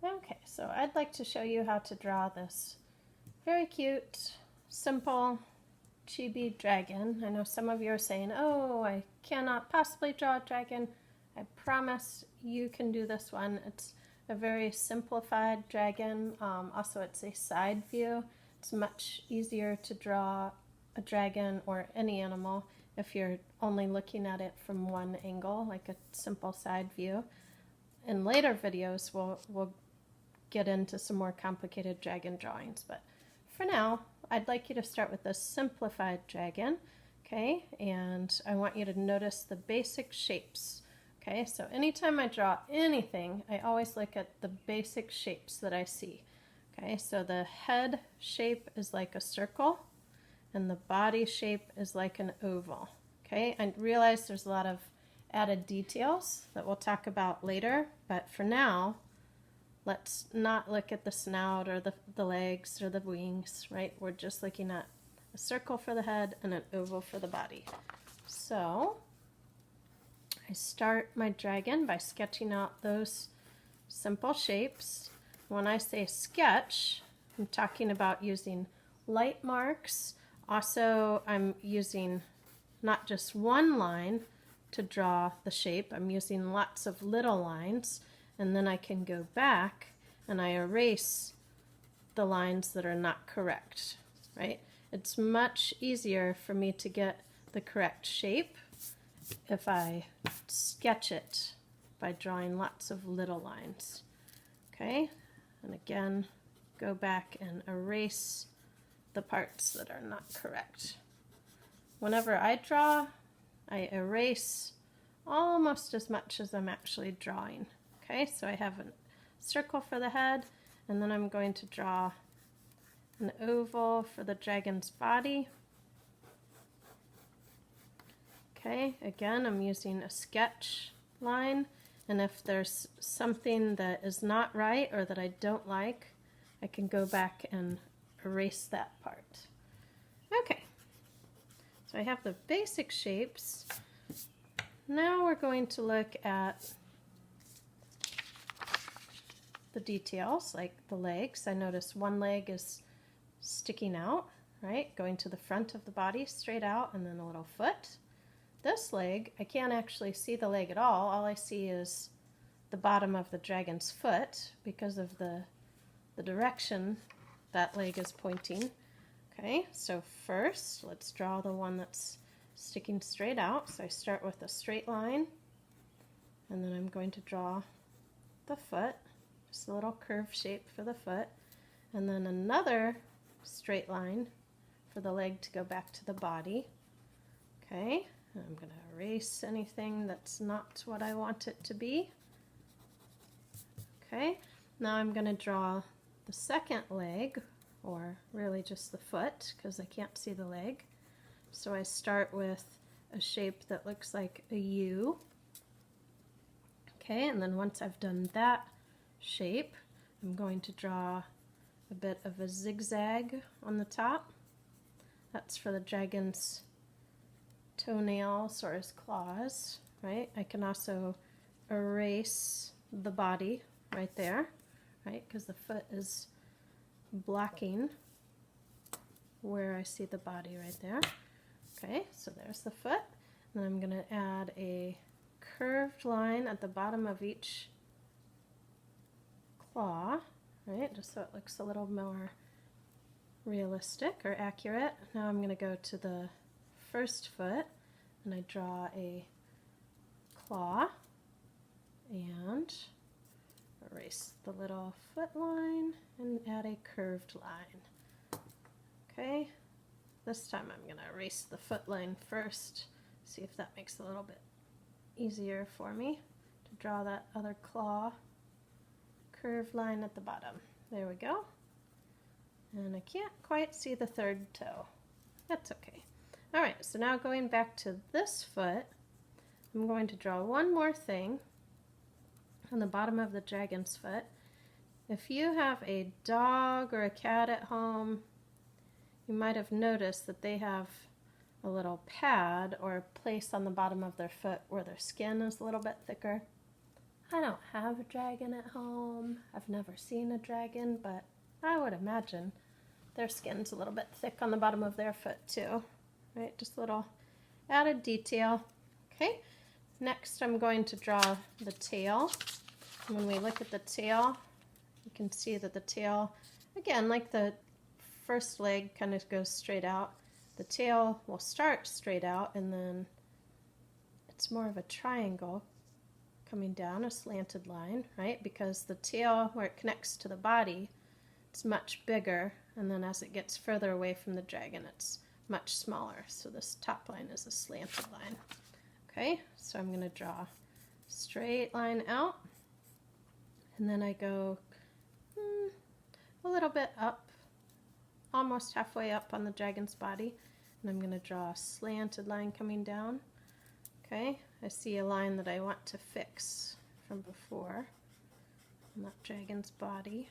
Okay, so I'd like to show you how to draw this very cute, simple chibi dragon. I know some of you are saying, oh, I cannot possibly draw a dragon. I promise you can do this one. It's a very simplified dragon. Also, it's a side view. It's much easier to draw a dragon or any animal if you're only looking at it from one angle, like a simple side view. In later videos, we'll get into some more complicated dragon drawings, but for now, I'd like you to start with this simplified dragon, okay? And I want you to notice the basic shapes, okay? So anytime I draw anything, I always look at the basic shapes that I see, okay? So the head shape is like a circle, and the body shape is like an oval, okay? I realize there's a lot of added details that we'll talk about later, but for now, let's not look at the snout or the legs or the wings, right? We're just looking at a circle for the head and an oval for the body. So I start my dragon by sketching out those simple shapes. When I say sketch, I'm talking about using light marks. Also, I'm using not just one line to draw the shape. I'm using lots of little lines, and then I can go back and I erase the lines that are not correct, right? It's much easier for me to get the correct shape if I sketch it by drawing lots of little lines, okay? And again, go back and erase the parts that are not correct. Whenever I draw, I erase almost as much as I'm actually drawing. Okay, so I have a circle for the head, and then I'm going to draw an oval for the dragon's body. Okay, again, I'm using a sketch line, and if there's something that is not right or that I don't like, I can go back and erase that part. Okay, so I have the basic shapes. Now we're going to look at the details, like the legs. I notice one leg is sticking out, right? Going to the front of the body, straight out, and then a little foot. This leg, I can't actually see the leg at all. All I see is the bottom of the dragon's foot because of the direction that leg is pointing. Okay, so first, let's draw the one that's sticking straight out. So I start with a straight line, and then I'm going to draw the foot, just a little curved shape for the foot, and then another straight line for the leg to go back to the body. Okay, and I'm going to erase anything that's not what I want it to be. Okay, now I'm going to draw the second leg, or really just the foot, because I can't see the leg. So I start with a shape that looks like a U. Okay, and then once I've done that shape, I'm going to draw a bit of a zigzag on the top. That's for the dragon's toenails or his claws, right? I can also erase the body right there, right? Because the foot is blocking where I see the body right there. Okay, so there's the foot. Then I'm going to add a curved line at the bottom of each claw, right, just so it looks a little more realistic or accurate. Now I'm going to go to the first foot, and I draw a claw and erase the little foot line and add a curved line. Okay, this time I'm going to erase the foot line first, see if that makes it a little bit easier for me to draw that other claw curved line at the bottom. There we go. And I can't quite see the third toe. That's okay. Alright, so now going back to this foot, I'm going to draw one more thing on the bottom of the dragon's foot. If you have a dog or a cat at home, you might have noticed that they have a little pad or a place on the bottom of their foot where their skin is a little bit thicker. I don't have a dragon at home. I've never seen a dragon, but I would imagine their skin's a little bit thick on the bottom of their foot too, right? Just a little added detail. Okay, next I'm going to draw the tail. When we look at the tail, you can see that the tail, again, like the first leg kind of goes straight out. The tail will start straight out and then it's more of a triangle coming down, a slanted line, right? Because the tail, where it connects to the body, it's much bigger, and then as it gets further away from the dragon, it's much smaller. So this top line is a slanted line. Okay, so I'm going to draw a straight line out, and then I go a little bit up, almost halfway up on the dragon's body, and I'm going to draw a slanted line coming down. Okay, I see a line that I want to fix from before on that dragon's body.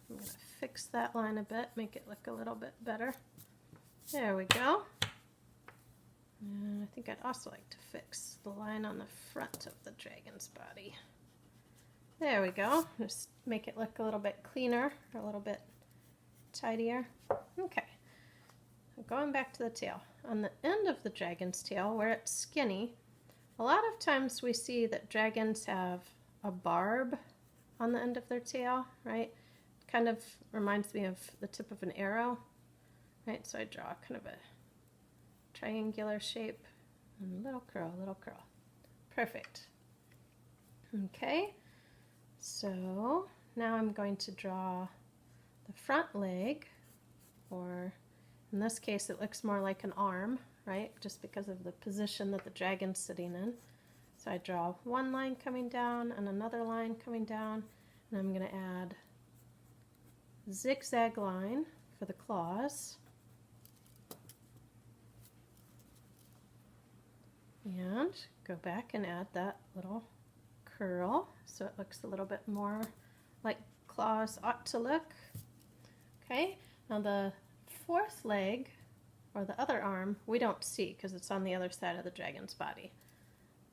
I'm going to fix that line a bit, make it look a little bit better. There we go. And I think I'd also like to fix the line on the front of the dragon's body. There we go. Just make it look a little bit cleaner, or a little bit tidier. Okay. Going back to the tail. On the end of the dragon's tail, where it's skinny, a lot of times we see that dragons have a barb on the end of their tail, right? Kind of reminds me of the tip of an arrow, right? So I draw kind of a triangular shape and a little curl, little curl. Perfect. Okay, so now I'm going to draw the front leg, or in this case it looks more like an arm, right? Just because of the position that the dragon's sitting in. So I draw one line coming down and another line coming down, and I'm going to add zigzag line for the claws, and go back and add that little curl so it looks a little bit more like claws ought to look. Okay, now the fourth leg, or the other arm, we don't see because it's on the other side of the dragon's body,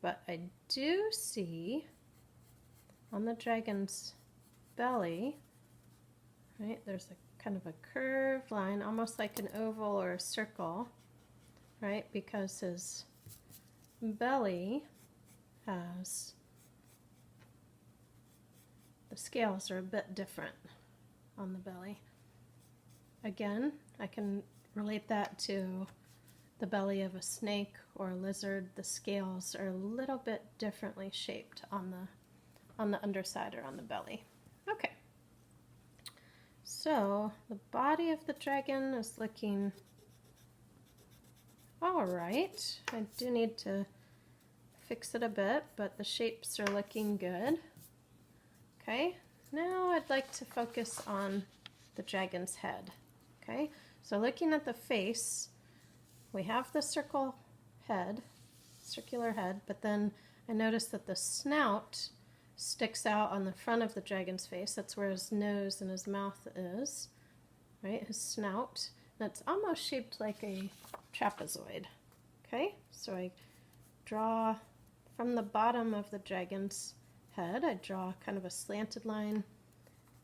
but I do see on the dragon's belly, right, there's a kind of a curved line, almost like an oval or a circle, right, because his belly has, the scales are a bit different on the belly. Again, I can relate that to the belly of a snake or a lizard. The scales are a little bit differently shaped on the underside or on the belly. Okay. So the body of the dragon is looking all right. I do need to fix it a bit, but the shapes are looking good. Okay, now I'd like to focus on the dragon's head. Okay, so looking at the face, we have the circular head, but then I notice that the snout sticks out on the front of the dragon's face. That's where his nose and his mouth is, right? His snout. And it's almost shaped like a trapezoid. Okay, so I draw from the bottom of the dragon's head, I draw kind of a slanted line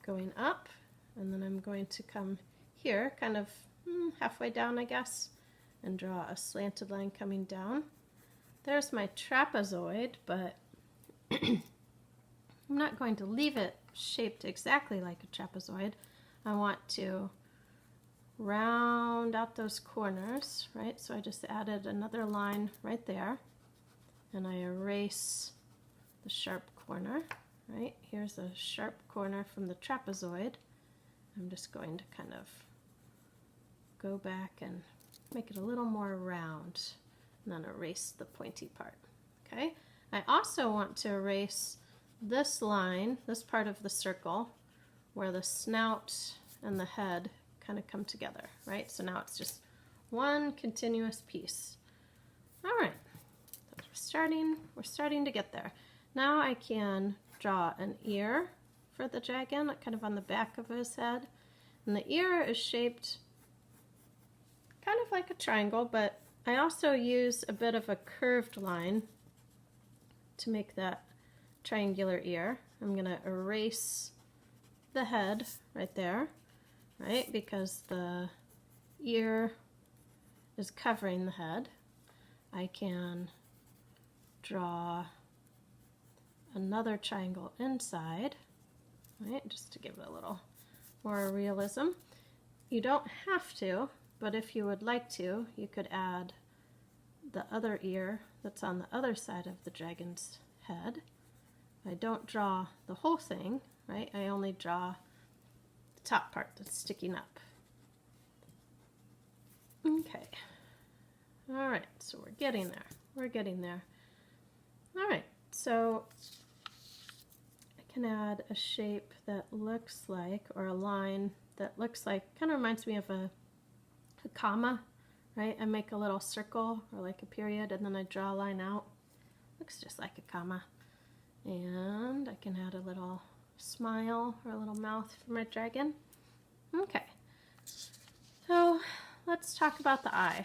going up, and then I'm going to come here, kind of halfway down, I guess, and draw a slanted line coming down. There's my trapezoid, but I'm not going to leave it shaped exactly like a trapezoid. I want to round out those corners, right? So I just added another line right there, and I erase the sharp corner, right? Here's a sharp corner from the trapezoid. I'm just going to kind of go back and make it a little more round, and then erase the pointy part. Okay, I also want to erase this line, this part of the circle, where the snout and the head kind of come together, right? So now it's just one continuous piece. All right, we're starting to get there. Now I can draw an ear for the dragon, kind of on the back of his head, and the ear is shaped kind of like a triangle, but I also use a bit of a curved line to make that triangular ear. I'm going to erase the head right there, right? Because the ear is covering the head. I can draw another triangle inside, right? Just to give it a little more realism. You don't have to, but if you would like to, you could add the other ear that's on the other side of the dragon's head. I don't draw the whole thing, right? I only draw the top part that's sticking up. Okay. All right, so we're getting there. We're getting there. All right, so I can add a shape that looks like, or a line that looks like, kind of reminds me of a comma, right? I make a little circle or like a period, and then I draw a line out. Looks just like a comma. And I can add a little smile or a little mouth for my dragon. Okay, so let's talk about the eye.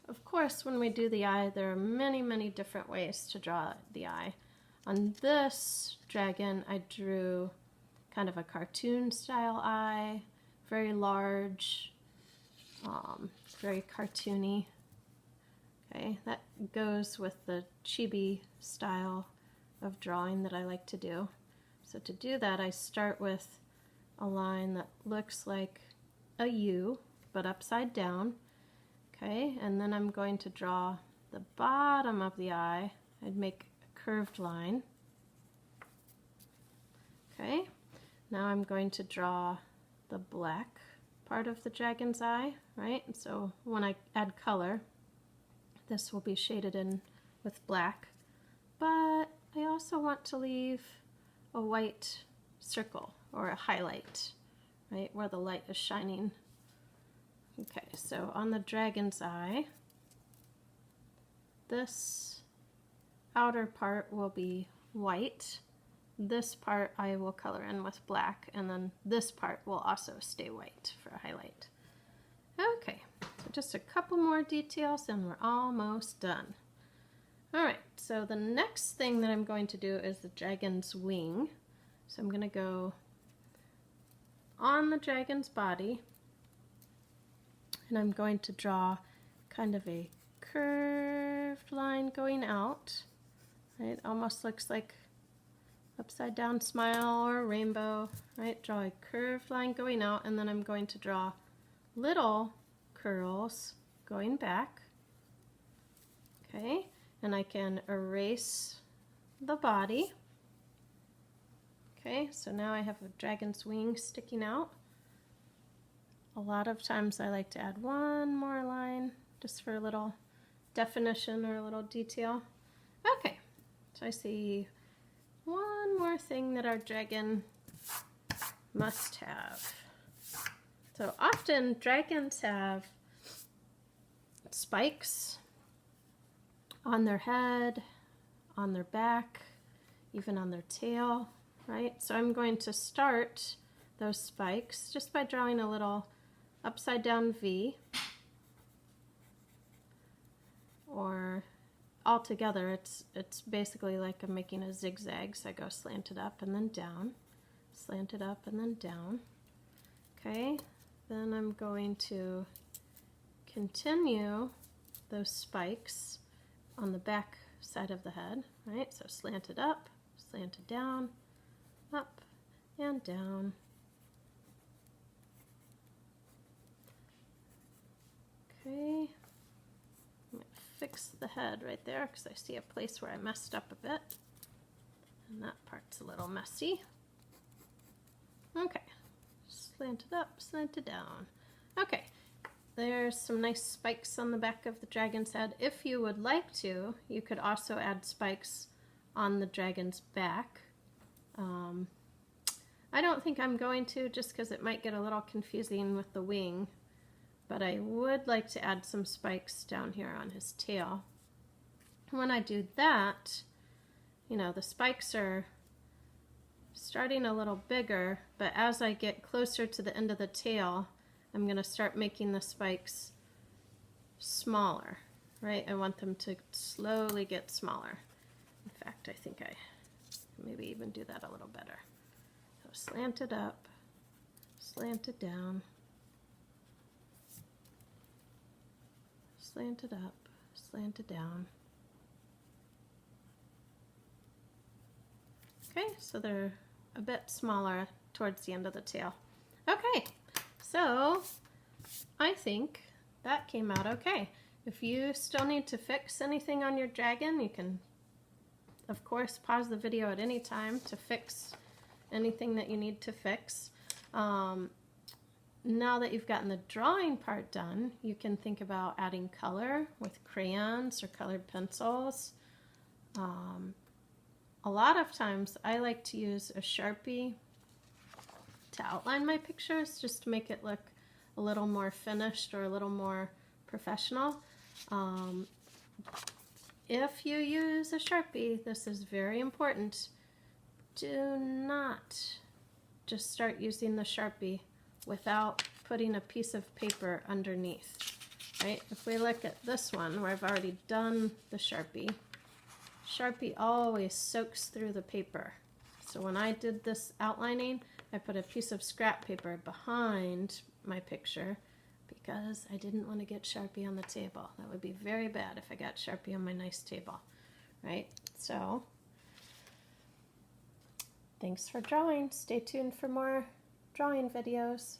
Of course, when we do the eye, there are many, many different ways to draw the eye. On this dragon, I drew kind of a cartoon style eye, very large, very cartoony. Okay, that goes with the chibi style of drawing that I like to do. So to do that, I start with a line that looks like a U, but upside down. Okay, and then I'm going to draw the bottom of the eye. I'd make a curved line. Okay, now I'm going to draw the black part of the dragon's eye, right? And so when I add color, this will be shaded in with black, but I also want to leave a white circle or a highlight, right, where the light is shining. Okay, so on the dragon's eye, this outer part will be white. This part I will color in with black, and then this part will also stay white for a highlight. Okay, so just a couple more details and we're almost done. All right, so the next thing that I'm going to do is the dragon's wing. So I'm going to go on the dragon's body, and I'm going to draw kind of a curved line going out. It almost looks like upside down smile or a rainbow, right? Draw a curved line going out, and then I'm going to draw little curls going back. Okay, and I can erase the body. Okay, so now I have a dragon's wing sticking out. A lot of times I like to add one more line just for a little definition or a little detail. Okay, so I see one more thing that our dragon must have. So often dragons have spikes on their head, on their back, even on their tail, right? So I'm going to start those spikes just by drawing a little upside down V, or altogether it's basically like I'm making a zigzag, so I go slanted up and then down, slanted up and then down. Okay, then I'm going to continue those spikes on the back side of the head, right? So slanted up, slanted down, up and down. Okay, I'm going to fix the head right there because I see a place where I messed up a bit, and that part's a little messy. Okay, slanted up, slanted down. Okay, there's some nice spikes on the back of the dragon's head. If you would like to, you could also add spikes on the dragon's back. I don't think I'm going to, just because it might get a little confusing with the wing, but I would like to add some spikes down here on his tail. When I do that, you know, the spikes are starting a little bigger, but as I get closer to the end of the tail, I'm going to start making the spikes smaller, right? I want them to slowly get smaller. In fact, I think I Maybe even do that a little better. So slant it up, slant it down, slant it up, slant it down. Okay, so they're a bit smaller towards the end of the tail. Okay, so I think that came out okay. If you still need to fix anything on your dragon, you can, of course, pause the video at any time to fix anything that you need to fix. Now that you've gotten the drawing part done, you can think about adding color with crayons or colored pencils. A lot of times I like to use a Sharpie to outline my pictures just to make it look a little more finished or a little more professional. If you use a Sharpie, this is very important. Do not just start using the Sharpie without putting a piece of paper underneath, right? If we look at this one where I've already done the Sharpie, Sharpie always soaks through the paper. So when I did this outlining, I put a piece of scrap paper behind my picture because I didn't want to get Sharpie on the table. That would be very bad if I got Sharpie on my nice table, right? So, thanks for drawing. Stay tuned for more drawing videos.